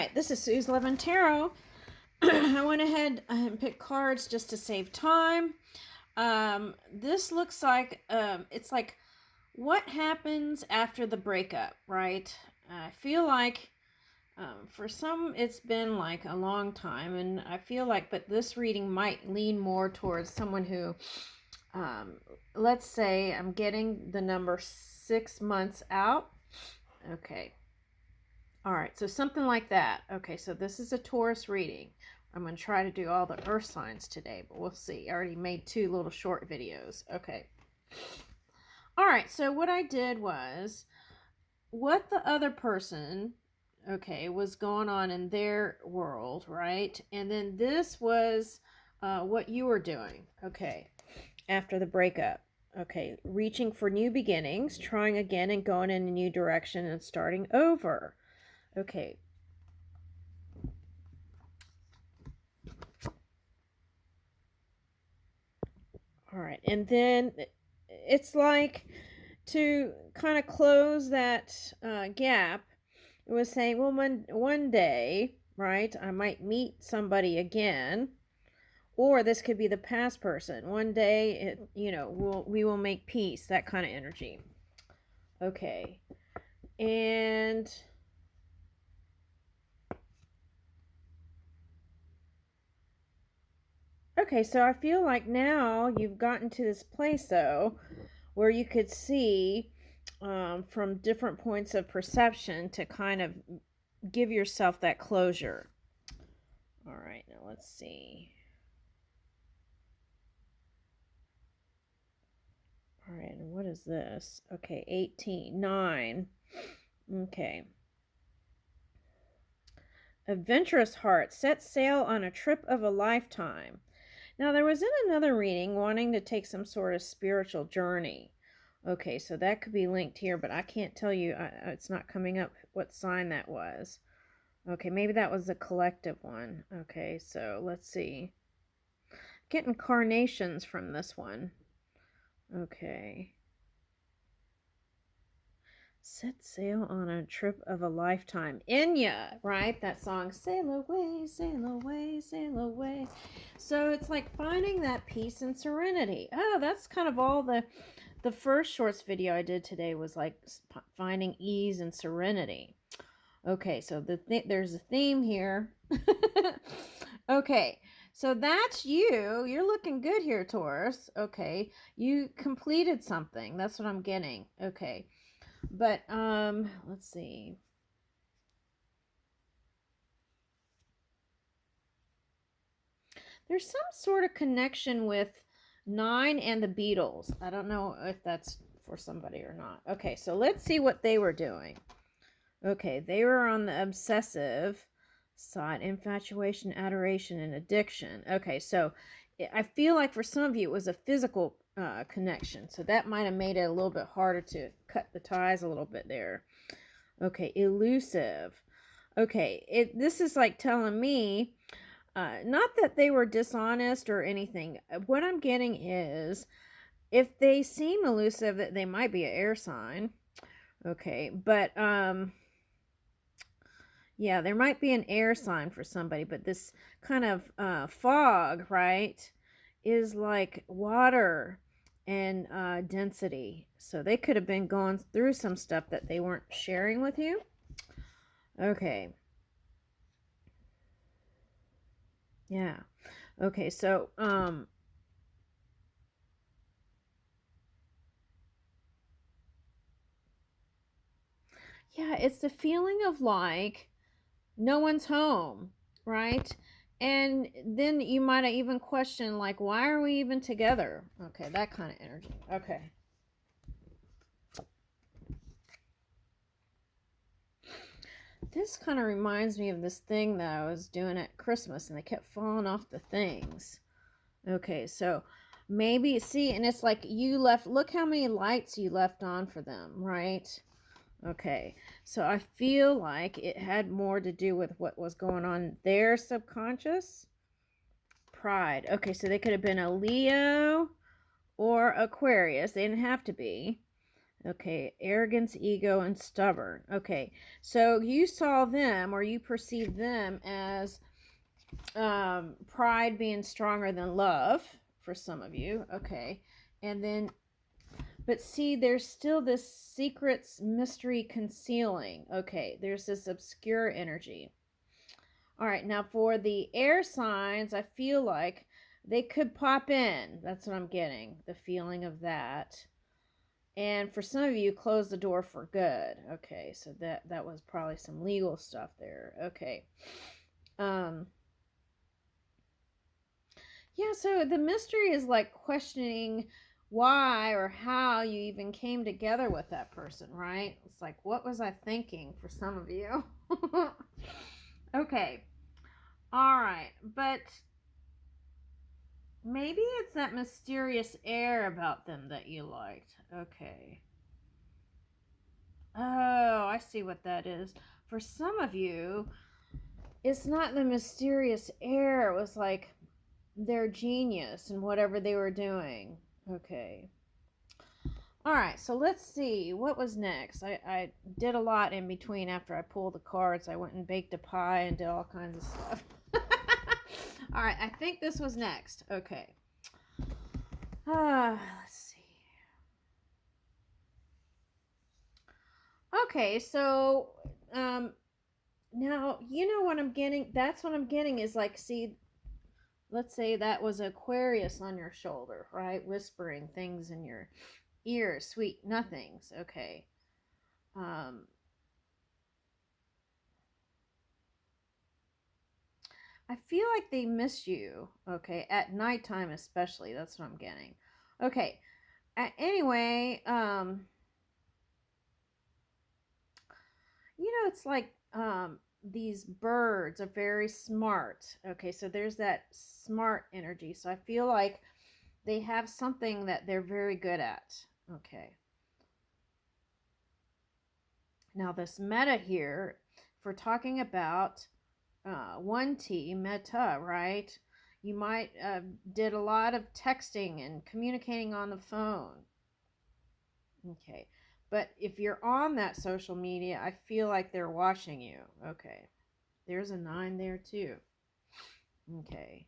right, this is Sue's Love and Tarot. I went ahead and picked cards just to save time. This looks like it's like what happens after the breakup, right? I feel like for some it's been like a long time, and I feel like, but this reading might lean more towards someone who, let's say I'm getting the number 6 months out. Okay. All right, so something like that. Okay, so this is a Taurus reading. I'm going to try to do all the earth signs today, but we'll see. I already made 2 little short videos. Okay. All right, so what I did was what the other person, okay, was going on in their world, right? And then this was what you were doing, okay, after the breakup. Okay, reaching for new beginnings, trying again and going in a new direction and starting over. Okay. All right. And then it's like to kind of close that gap. It was saying, well, one day, right, I might meet somebody again, or this could be the past person. One day, we will make peace, that kind of energy. Okay. And okay, so I feel like now you've gotten to this place, though, where you could see from different points of perception to kind of give yourself that closure. All right, now let's see. All right, and what is this? Okay, 18, 9. Okay. Adventurous heart, set sail on a trip of a lifetime. Now, there was in another reading wanting to take some sort of spiritual journey. Okay, so that could be linked here, but I can't tell you. It's not coming up what sign that was. Okay, maybe that was the collective one. Okay, so let's see. Getting carnations from this one. Okay. Set sail on a trip of a lifetime. Enya, right? That song, sail away, sail away, sail away. So it's like finding that peace and serenity. Oh, that's kind of all the first shorts video I did today was like finding ease and serenity. Okay, so there's a theme here. Okay, so that's you. You're looking good here, Taurus. Okay, you completed something. That's what I'm getting. Okay. But let's see. There's some sort of connection with 9 and the Beatles. I don't know if that's for somebody or not. Okay, so let's see what they were doing. Okay, they were on the obsessive side, infatuation, adoration, and addiction. Okay, so I feel like for some of you it was a physical connection, so that might have made it a little bit harder to cut the ties a little bit there. Okay, elusive. Okay, this is like telling me, not that they were dishonest or anything. What I'm getting is, if they seem elusive, that they might be an air sign. Okay, but yeah, there might be an air sign for somebody, but this kind of fog, right, is like water and density. So they could have been going through some stuff that they weren't sharing with you. Okay. Yeah. Okay, so yeah, it's the feeling of like no one's home, right? And then you might have even questioned, like, why are we even together? Okay, that kind of energy. Okay. This kind of reminds me of this thing that I was doing at Christmas, and they kept falling off the things. Okay, so maybe, see, and it's like you left, look how many lights you left on for them, right? Okay, so I feel like it had more to do with what was going on in their subconscious. Pride. Okay, so they could have been a Leo or Aquarius. They didn't have to be. Okay, arrogance, ego, and stubborn. Okay, so you saw them, or you perceived them as pride being stronger than love for some of you. Okay, and then, but see, there's still this secrets, mystery concealing. Okay, there's this obscure energy. All right, now for the air signs, I feel like they could pop in. That's what I'm getting, the feeling of that. And for some of you, close the door for good. Okay, so that was probably some legal stuff there. Okay. Yeah, so the mystery is like questioning why or how you even came together with that person, right? It's like, what was I thinking for some of you? Okay. All right. But maybe it's that mysterious air about them that you liked. Okay. Oh, I see what that is. For some of you, it's not the mysterious air. It was like their genius and whatever they were doing. Okay. All right, so let's see. What was next? I did a lot in between after I pulled the cards. I went and baked a pie and did all kinds of stuff. All right, I think this was next. Okay. Let's see. Okay, so now you know what I'm getting. That's what I'm getting is like, see, let's say that was Aquarius on your shoulder, right? Whispering things in your ear, sweet nothings. Okay. I feel like they miss you. Okay, at nighttime especially. That's what I'm getting. Okay. Anyway, you know, it's like these birds are very smart. Okay, so there's that smart energy. So I feel like they have something that they're very good at. Okay. Now this meta here, if we're talking about 1T meta, right? You might did a lot of texting and communicating on the phone. Okay. But if you're on that social media, I feel like they're watching you. Okay. There's a 9 there too. Okay.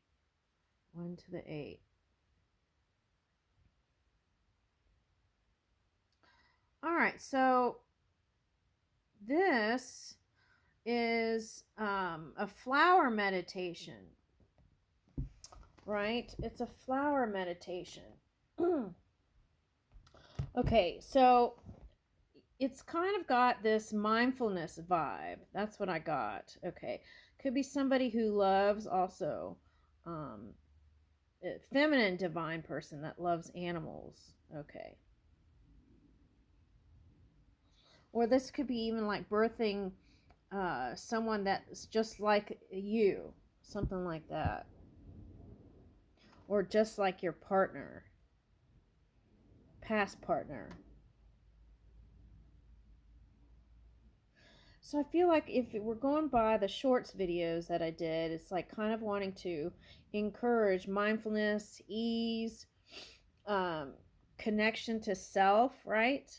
1 to the 8. All right. So this is a flower meditation, right? It's a flower meditation. Okay. So it's kind of got this mindfulness vibe. That's what I got. Okay. Could be somebody who loves also a feminine divine person that loves animals. Okay. Or this could be even like birthing someone that's just like you. Something like that. Or just like your partner. Past partner. So I feel like if we're going by the shorts videos that I did, it's like kind of wanting to encourage mindfulness, ease, um, connection to self, right?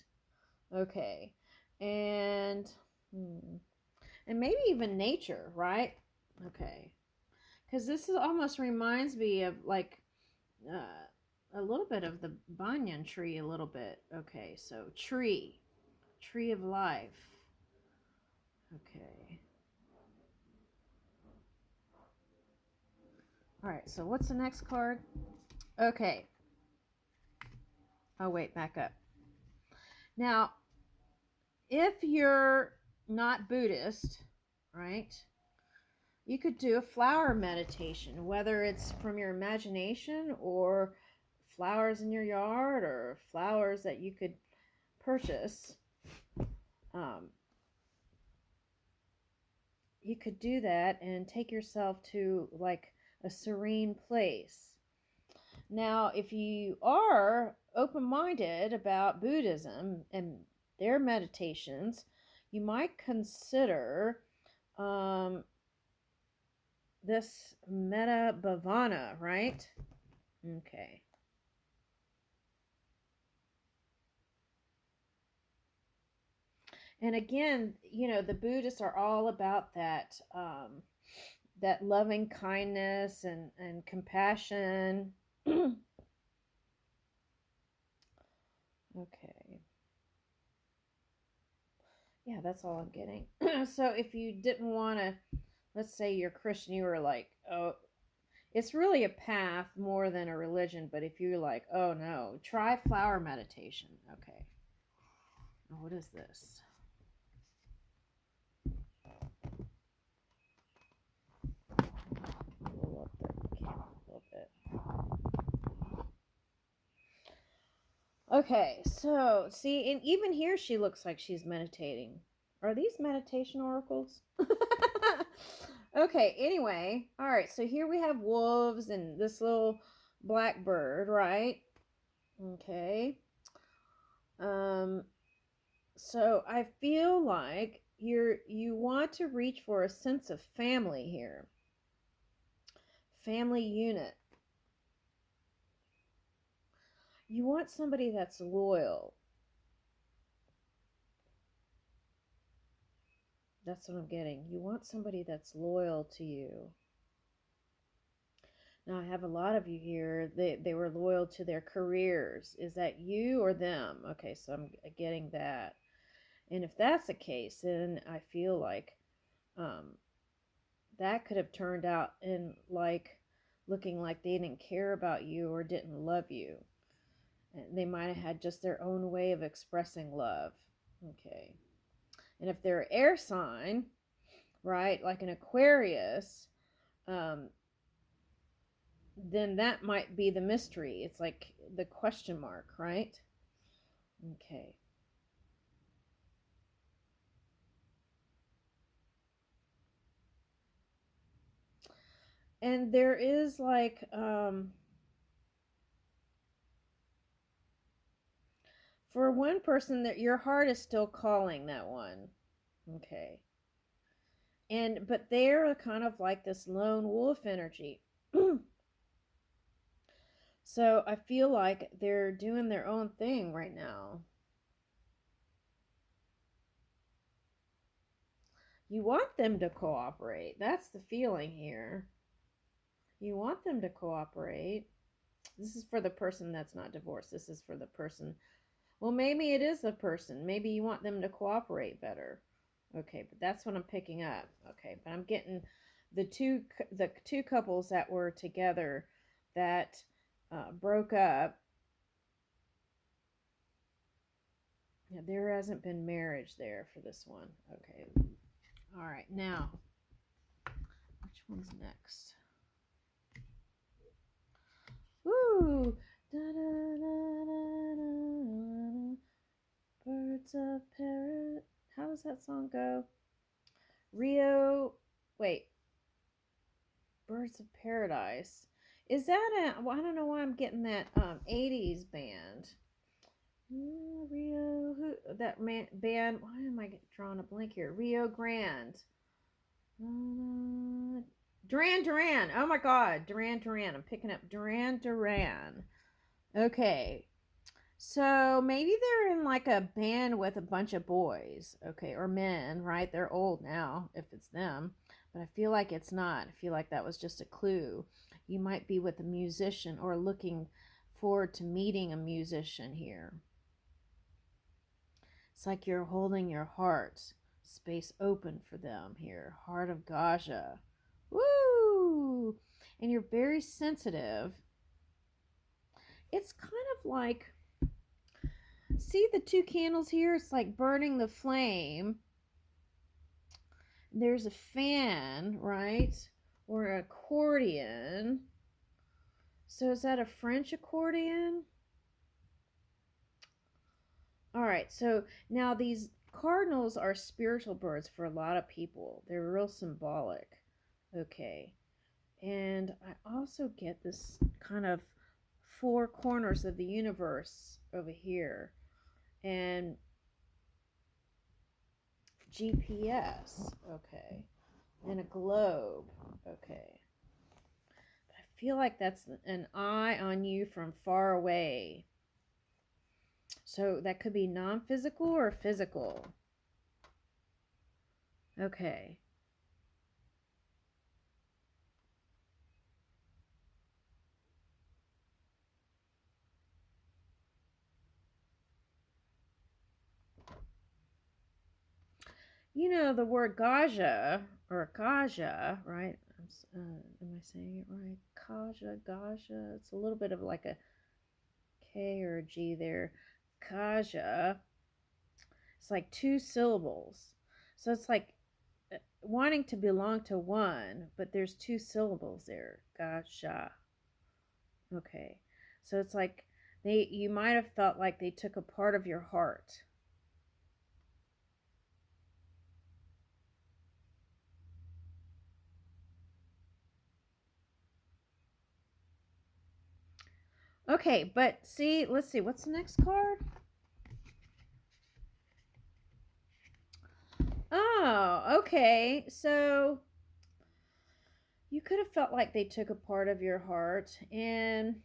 Okay. And and maybe even nature, right? Okay. Because this is almost reminds me of like a little bit of the banyan tree, a little bit. Okay, so tree of life. Okay. All right, so what's the next card? Okay. Oh, wait, back up. Now, if you're not Buddhist, right, you could do a flower meditation, whether it's from your imagination or flowers in your yard or flowers that you could purchase. Um, you could do that and take yourself to like a serene place. Now, if you are open minded about Buddhism and their meditations, you might consider this metta bhavana, right? Okay. And again, you know, the Buddhists are all about that that loving kindness and compassion. Okay. Yeah, that's all I'm getting. So if you didn't want to, let's say you're Christian, you were like, oh, it's really a path more than a religion. But if you're like, oh no, try flower meditation. Okay. Oh, what is this? Pull up the camera a little bit. Okay, so see, and even here she looks like she's meditating. Are these meditation oracles? Okay, anyway, all right, so here we have wolves and this little black bird, right? Okay. So I feel like you want to reach for a sense of family here. Family unit. You want somebody that's loyal. That's what I'm getting. You want somebody that's loyal to you. Now, I have a lot of you here, they were loyal to their careers. Is that you or them? Okay, so I'm getting that. And if that's the case, then I feel like um, that could have turned out in like looking like they didn't care about you or didn't love you. And they might have had just their own way of expressing love. Okay. And if they're air sign, right, like an Aquarius, um, then that might be the mystery. It's like the question mark, right? Okay. And there is like for one person that your heart is still calling that one. Okay. And but they're kind of like this lone wolf energy. So I feel like they're doing their own thing right now. You want them to cooperate. That's the feeling here. You want them to cooperate. This is for the person that's not divorced. This is for the person. Well, maybe it is the person. Maybe you want them to cooperate better. Okay, but that's what I'm picking up. Okay, but I'm getting the two couples that were together that broke up. Yeah, there hasn't been marriage there for this one. Okay. All right, now, which one's next? Woo! Da, da, da, birds of parrot. How does that song go? Rio. Wait. Birds of Paradise. Is that a? Well, I don't know why I'm getting that 80s band. Rio. Who that band? Why am I drawing a blank here? Rio Grande. Duran Duran. Oh my God, Duran Duran. I'm picking up Duran Duran. Okay. So maybe they're in like a band with a bunch of boys, okay, or men, right? They're old now if it's them, but I feel like it's not. I feel like that was just a clue. You might be with a musician or looking forward to meeting a musician here. It's like you're holding your heart space open for them here. Heart of Gaja. Woo! And you're very sensitive. It's kind of like, see the two candles here? It's like burning the flame. There's a fan, right? Or an accordion. So is that a French accordion? All right, so now these cardinals are spiritual birds for a lot of people. They're real symbolic. Okay. And I also get this kind of four corners of the universe over here. And GPS. Okay. And a globe. Okay. But I feel like that's an eye on you from far away. So that could be non-physical or physical. Okay. You know, the word Gaja, or Gaja, right? Am I saying it right? Kaja, Gaja. It's a little bit of like a K or a G there. Kaja. It's like two syllables. So it's like wanting to belong to one, but there's two syllables there. Gaja. Okay. So it's like you might have felt like they took a part of your heart. Okay, but see, let's see, what's the next card? Oh, okay. So you could have felt like they took a part of your heart, and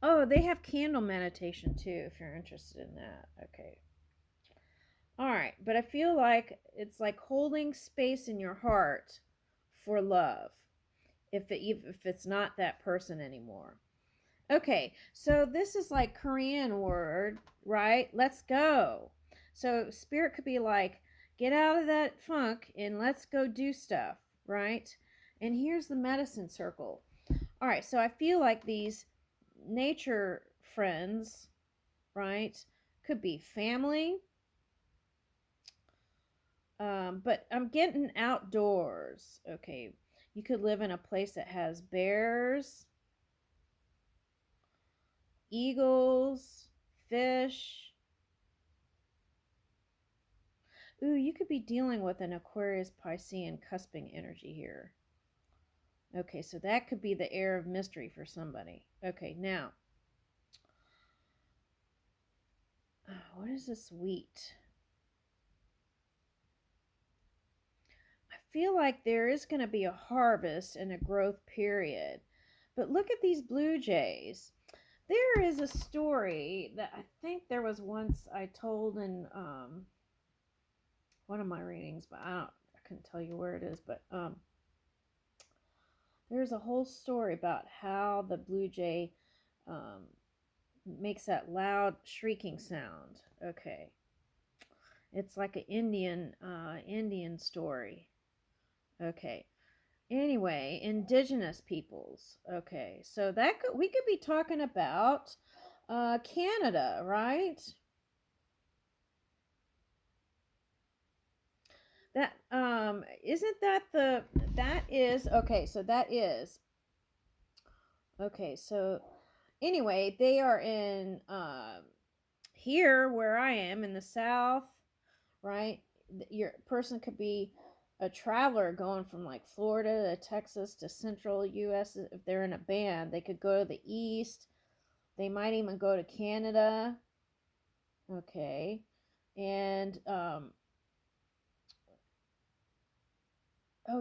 oh, they have candle meditation too if you're interested in that. Okay. All right, but I feel like it's like holding space in your heart for love if it's not that person anymore. Okay, so this is like Korean word, right? Let's go. So spirit could be like, get out of that funk and let's go do stuff, right? And here's the medicine circle. All right, so I feel like these nature friends, right, could be family, but I'm getting outdoors. Okay, you could live in a place that has bears, eagles, fish. Ooh, you could be dealing with an Aquarius Piscean cusping energy here. Okay, so that could be the air of mystery for somebody. Okay, now, what is this wheat? I feel like there is going to be a harvest and a growth period. But look at these blue jays. There is a story that I think there was once I told in one of my readings, but I couldn't tell you where it is, but there's a whole story about how the blue jay um, makes that loud shrieking sound. Okay, it's like an Indian story. Okay. Anyway, indigenous peoples. Okay, so we could be talking about Canada, right? That isn't that that is okay. So that is okay. So anyway, they are in here where I am in the South, right? Your person could be a traveler going from like Florida to Texas to Central U.S. If they're in a band, they could go to the East. They might even go to Canada. Okay, and oh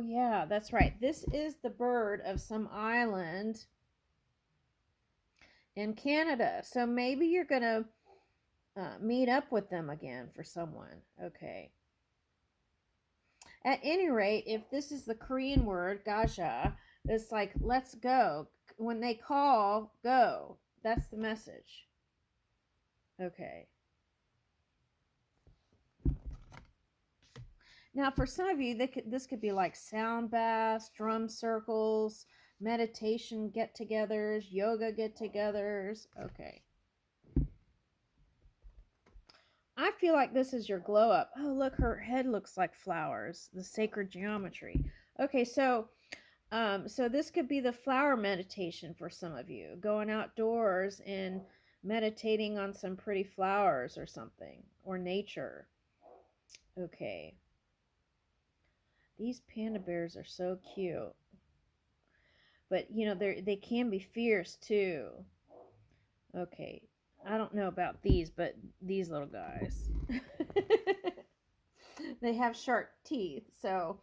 yeah, that's right. This is the bird of some island in Canada. So maybe you're gonna meet up with them again for someone. Okay. At any rate, if this is the Korean word gaja, it's like let's go. When they call, go. That's the message. Okay. Now, for some of you, this could be like sound baths, drum circles, meditation get-togethers, yoga get-togethers. Okay. I feel like this is your glow up. Oh, look, her head looks like flowers. The sacred geometry. Okay, so this could be the flower meditation for some of you, going outdoors and meditating on some pretty flowers or something, or nature. Okay. These panda bears are so cute. But, you know, they can be fierce too. Okay. I don't know about these, but these little guys. They have sharp teeth, so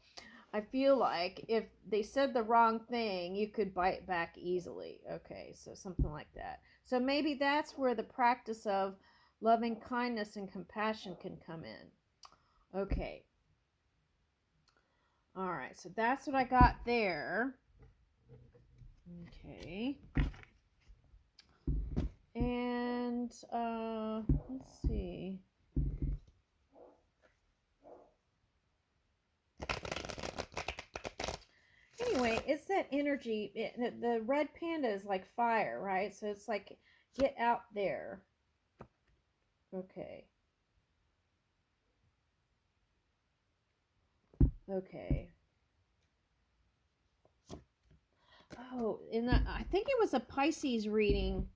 I feel like if they said the wrong thing, you could bite back easily. Okay, so something like that. So maybe that's where the practice of Loving kindness and compassion can come in. Okay. All right, so that's what I got there. Okay. And let's see. Anyway, it's that energy. The red panda is like fire, right? So it's like, get out there. Okay. Okay. Oh, I think it was a Pisces reading.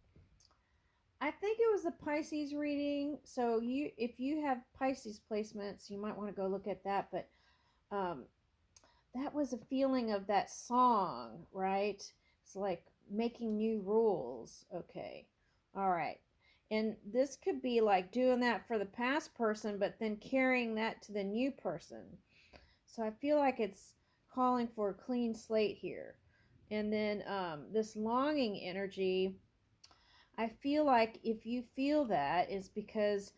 So if you have Pisces placements, you might want to go look at that. But that was a feeling of that song, right? It's like making new rules. Okay. All right. And this could be like doing that for the past person, but then carrying that to the new person. So I feel like it's calling for a clean slate here. And then this longing energy, I feel like if you feel that, it's because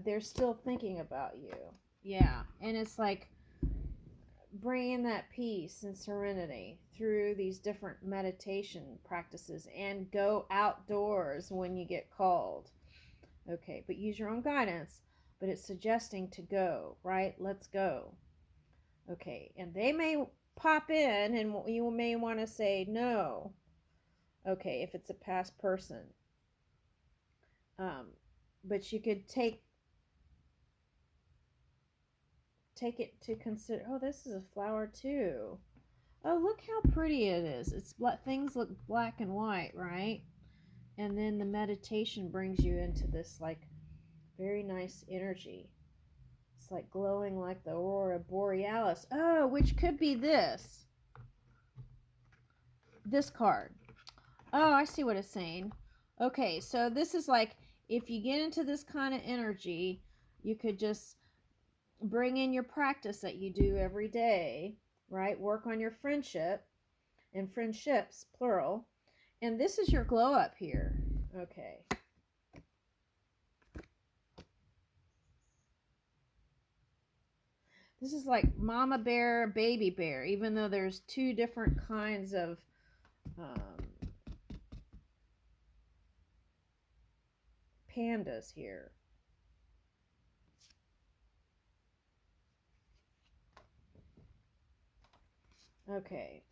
they're still thinking about you. Yeah. And it's like bringing that peace and serenity through these different meditation practices, and go outdoors when you get called. Okay, but use your own guidance, but it's suggesting to go, right? Let's go. Okay, and they may pop in and you may want to say no. Okay, if it's a past person. But you could take it to consider. Oh, this is a flower too. Oh, look how pretty it is. It's things look black and white, right? And then the meditation brings you into this like very nice energy. It's like glowing like the aurora borealis. Oh, which could be this card. Oh, I see what it's saying. Okay, so this is like, if you get into this kind of energy, you could just bring in your practice that you do every day, right? Work on your friendship, and friendships, plural. And this is your glow up here. Okay. This is like mama bear, baby bear, even though there's two different kinds of pandas here. Okay.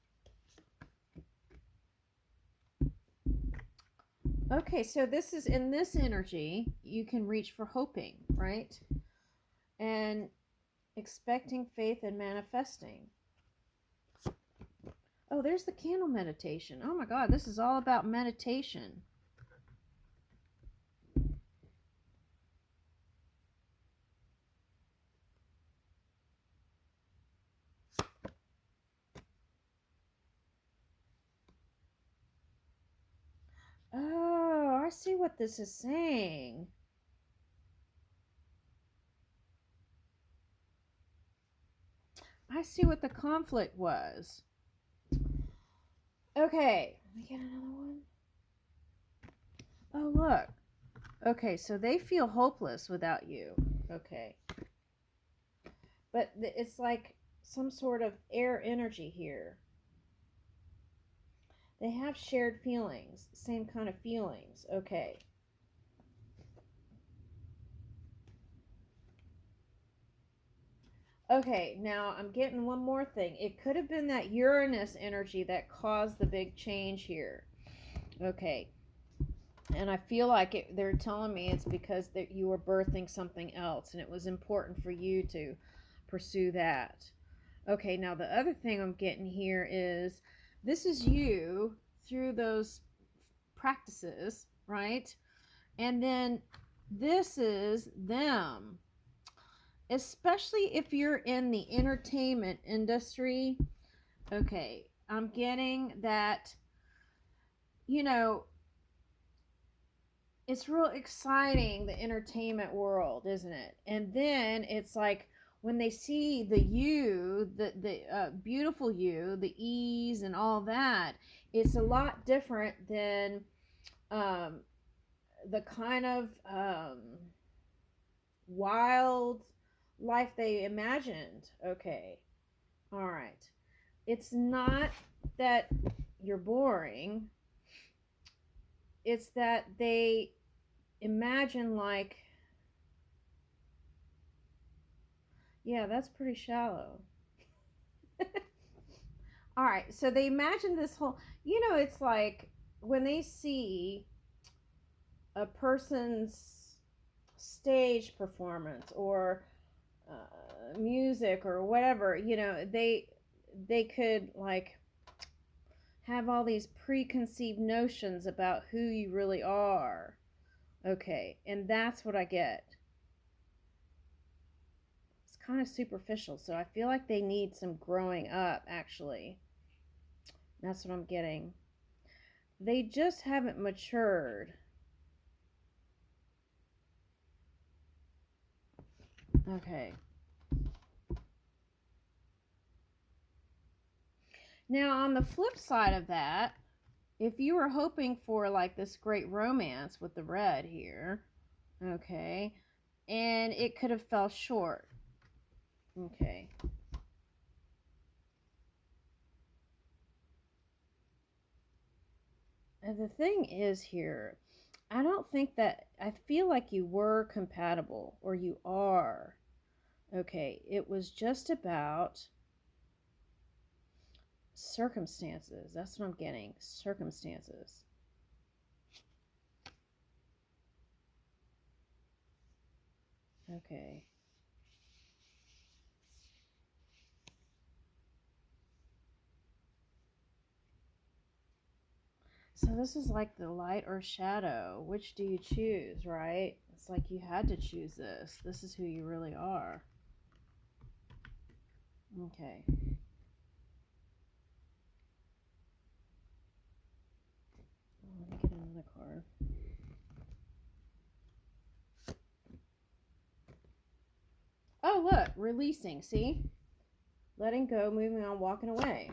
Okay, so this is in this energy, you can reach for hoping, right? And expecting, faith, and manifesting. Oh, there's the candle meditation. Oh my God, this is all about meditation. Oh, I see what this is saying. I see what the conflict was. Okay, let me get another one. Oh, look. Okay, so they feel hopeless without you. Okay. But it's like some sort of air energy here. They have shared feelings, same kind of feelings. Okay. Okay, now I'm getting one more thing. It could have been that Uranus energy that caused the big change here. Okay. And I feel like they're telling me it's because you were birthing something else, and it was important for you to pursue that. Okay, now the other thing I'm getting here is this is you through those practices, right? And then this is them. Especially if you're in the entertainment industry. Okay, I'm getting that, it's real exciting, the entertainment world, isn't it? And then it's like when they see the beautiful you, the ease and all that, it's a lot different than the kind of wild life they imagined. Okay. All right. It's not that you're boring. It's that they imagine, like, yeah, that's pretty shallow. All right. So they imagine this whole, it's like when they see a person's stage performance or music or whatever, they could like have all these preconceived notions about who you really are. Okay, and that's what I get. It's kind of superficial, so I feel like they need some growing up, actually. That's what I'm getting. They just haven't matured. Okay. Now, on the flip side of that, if you were hoping for like this great romance with the red here, okay, and it could have fell short. Okay. And the thing is here, I don't think that, I feel like you were compatible, or you are. Okay, it was just about circumstances. That's what I'm getting. Circumstances. Okay. So this is like the light or shadow. Which do you choose, right? It's like you had to choose this. This is who you really are. Okay. Let me get another card. Oh, look. Releasing. See? Letting go, moving on, walking away.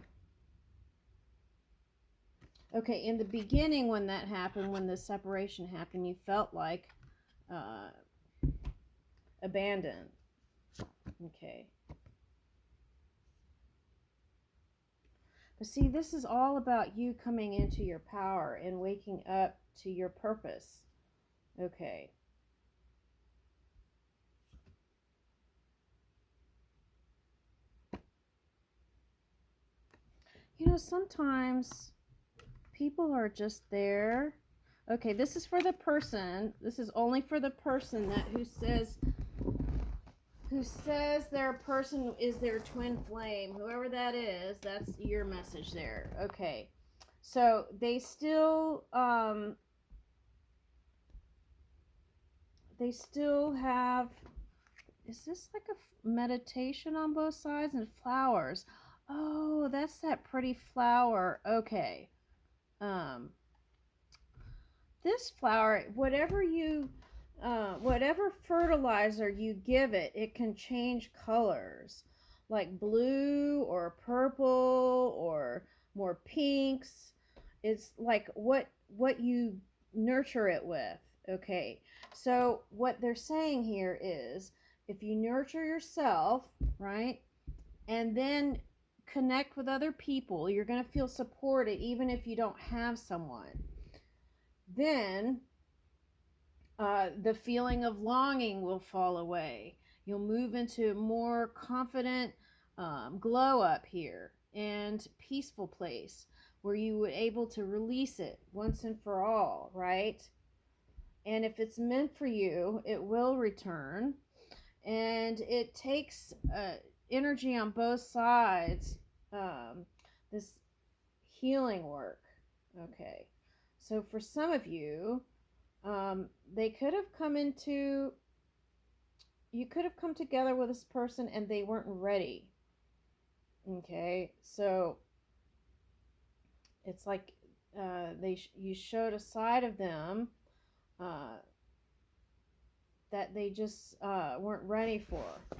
Okay, in the beginning when that happened, when the separation happened, you felt like abandoned. Okay. But see, this is all about you coming into your power and waking up to your purpose. Okay. Sometimes people are just there. Okay, this is for the person. This is only for the person that who says their person is their twin flame. Whoever that is, that's your message there. Okay. So they still have, is this like a meditation on both sides, and flowers? Oh, that's that pretty flower. Okay. This flower, whatever fertilizer you give it, it can change colors, like blue or purple or more pinks. It's like what you nurture it with. Okay, so what they're saying here is, if you nurture yourself, right, and then connect with other people, you're going to feel supported even if you don't have someone. Then the feeling of longing will fall away. You'll move into a more confident glow up here and peaceful place where you were able to release it once and for all, right? And if it's meant for you, it will return. And it takes energy on both sides, this healing work. Okay. So for some of you, they could have come into, you could have come together with this person and they weren't ready. Okay, so it's like you showed a side of them that they just weren't ready for.